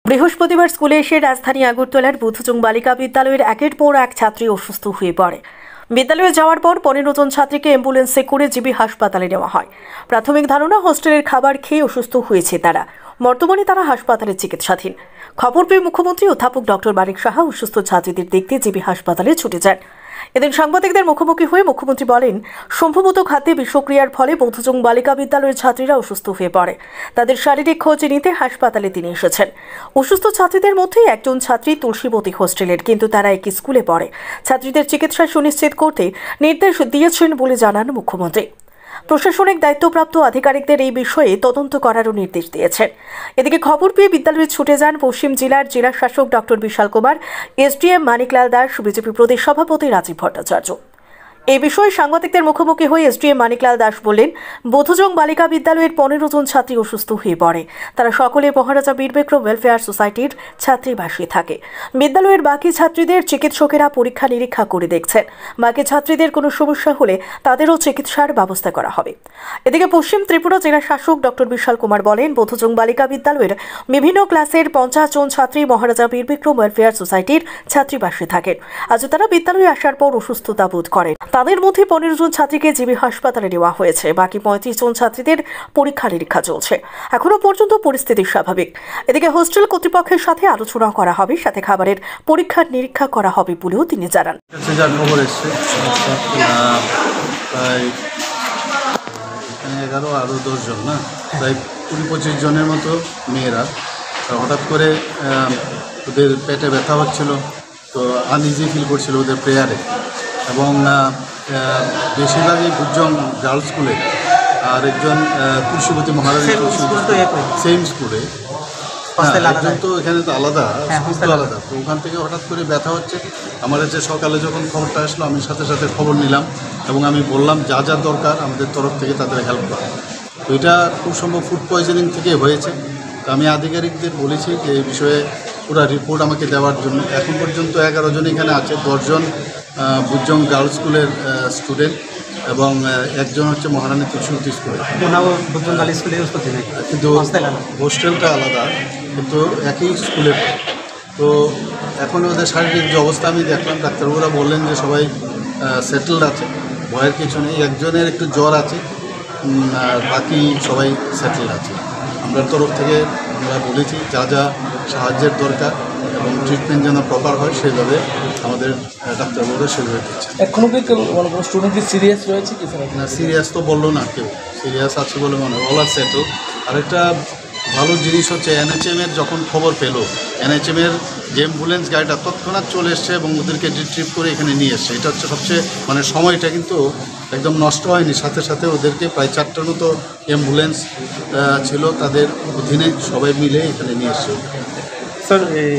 বৃহস্পতিবার স্কুলে এসে রাজধানী আগরতলার বুধজং বালিকা বিদ্যালয়ের একের পর এক ছাত্রী অসুস্থ হয়ে পড়ে। বিদ্যালয়ে যাওয়ার পর 15 জন ছাত্রীকে অ্যাম্বুলেন্সে করে জিবি হাসপাতালে নেওয়া হয়। প্রাথমিক ধারণা হোস্টেলের খাবার খেয়ে অসুস্থ হয়েছে তারা। বর্তমানে তারা হাসপাতালে চিকিৎসাধীন। খবর পেয়ে মুখ্যমন্ত্রী অধ্যাপক ডক্টর মানিক সাহা অসুস্থ ছাত্রীদের দেখতে জিবি হাসপাতালে ছুটে যান। এদিন সাংবাদিকদের মুখোমুখি হয়ে মুখ্যমন্ত্রী বলেন, সম্ভবত খাদ্যে বিষক্রিয়ার ফলে বুধজং বালিকা বিদ্যালয়ের ছাত্রীরা অসুস্থ হয়ে পড়ে। তাদের শারীরিক খোঁজ নিতে হাসপাতালে তিনি এসেছেন। অসুস্থ ছাত্রীদের মধ্যে একজন ছাত্রী তুলসীবতী হোস্টেলের, কিন্তু তারা একই স্কুলে পড়ে। ছাত্রীদের চিকিৎসা সুনিশ্চিত করতে নির্দেশ দিয়েছেন বলে জানান মুখ্যমন্ত্রী। প্রশাসনিক দায়িত্বপ্রাপ্ত আধিকারিকদের এই বিষয়ে তদন্ত করারও নির্দেশ দিয়েছেন। এদিকে খবর পেয়ে বিদ্যালয়ে ছুটে যান পশ্চিম জেলার জেলা শাসক ডক্টর বিশাল কুমার, এসডিএম মানিকলাল দাস, বিজেপি প্রদেশ সভাপতি রাজীব ভট্টাচার্য। এই বিষয়ে সাংবাদিকদের মুখোমুখি হয়ে এসডিএম মানিকলাল দাস বললেন, বুধজং বালিকা বিদ্যালয়ের 15 জন ছাত্রী অসুস্থ হয়ে পড়ে। তারা সকলে মহারাজা বীরবিক্রম ওয়েলফেয়ার সোসাইটির ছাত্রীবাসে থাকে। বিদ্যালয়ের বাকি ছাত্রীদের চিকিৎসকেরা পরীক্ষা নিরীক্ষা করে দেখছেন। বাকি ছাত্রীদের কোনো সমস্যা হলে তাদেরও চিকিৎসার ব্যবস্থা করা হবে। এদিকে পশ্চিম ত্রিপুরা জেলা শাসক ডক্টর বিশাল কুমার বলেন, বুধজং বালিকা বিদ্যালয়ের বিভিন্ন ক্লাসের 50 জন ছাত্রী মহারাজা বীরবিক্রম ওয়েলফেয়ার সোসাইটির ছাত্রীবাসে থাকেন। আজ তারা বিদ্যালয়ে আসার পর অসুস্থতা বোধ করেন। তাদের মধ্যে 15 জন ছাত্রীকে জিবি হাসপাতালে নেওয়া হয়েছে। বাকি 35 জন ছাত্রীদের পরীক্ষা নিরীক্ষা চলছে। এখনো পর্যন্ত পরিস্থিতি স্বাভাবিক। এদিকে হোস্টেল কর্তৃপক্ষের সাথে আলোচনা করা হবে, সাথে খাবারের পরীক্ষা নিরীক্ষা করা হবে বলেও তিনি জানান। খবর এসছে প্রায় 11 আরও 10 জন, না প্রায় 20-25 জনের মতো মেয়েরা হঠাৎ করে ওদের পেটে ব্যথা হচ্ছিল, তো আনইজি ফিল করছিল ওদের প্রেয়ারে, এবং বেশিরভাগই বুধজং গার্লস স্কুলে, আর একজন তুলসীবতী মহারাজ সেম স্কুলে। একজন তো এখানে তো আলাদা, স্কুল তো আলাদা, তো ওখান থেকে হঠাৎ করে ব্যথা হচ্ছে। আমার কাছে সকালে যখন খবরটা আসলো, আমি সাথে সাথে খবর নিলাম এবং আমি বললাম যা যা দরকার আমাদের তরফ থেকে তাদের হেল্প করা। তো এটা খুব সম্ভব ফুড পয়জনিং থেকে হয়েছে। তো আমি আধিকারিকদের বলেছি যে এই বিষয়ে পুরো রিপোর্ট আমাকে দেওয়ার জন্য। এখন পর্যন্ত 11 জন এখানে আছে, 10 জন বুধজং গার্লস স্কুলের স্টুডেন্ট এবং একজন হচ্ছে মহারানী তুলসীবতী স্কুলে। কিন্তু হোস্টেলটা আলাদা, কিন্তু একই স্কুলে। তো এখন ওদের শারীরিক যে অবস্থা আমি দেখলাম, ডাক্তারবাবুরা বললেন যে সবাই সেটেলড আছে, ভয়ের কিছু নেই। একজনের একটু জ্বর আছে, আর বাকি সবাই সেটেলড আছে। আমরা তরফ থেকে আমরা বলেছি যা যা সাহায্যের দরকার এবং ট্রিটমেন্ট যেন প্রপার হয় সেইভাবে আমাদের ডাক্তারবাবুরা সেভাবে দিচ্ছে। এখনও কি কোনো স্টুডেন্ট কি সিরিয়াস রয়েছে কি? না, সিরিয়াস তো বললো না কেউ, সিরিয়াস আছে বলে মনে হয়, অল আর সেটেল। আরেকটা ভালো জিনিস হচ্ছে এনএচএমের যখন খবর পেলো, এনএচএমের যে অ্যাম্বুলেন্স গাড়িটা তৎক্ষণাৎ চলে এসছে এবং ওদেরকে রিট্রিভ করে এখানে নিয়ে এসছে। এটা হচ্ছে সবচেয়ে সময়টা কিন্তু একদম নষ্ট হয়নি। সাথে সাথে ওদেরকে প্রায় 4টার মতো অ্যাম্বুলেন্স ছিল, তাদের অধীনে সবাই মিলে এখানে নিয়ে এসছে। স্যার, এই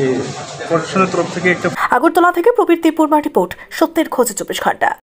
প্রশাসনের তরফ থেকে একটা আগরতলা থেকে প্রবীর ত্রিপুরা রিপোর্ট, সত্যের খোঁজে 24 ঘন্টা।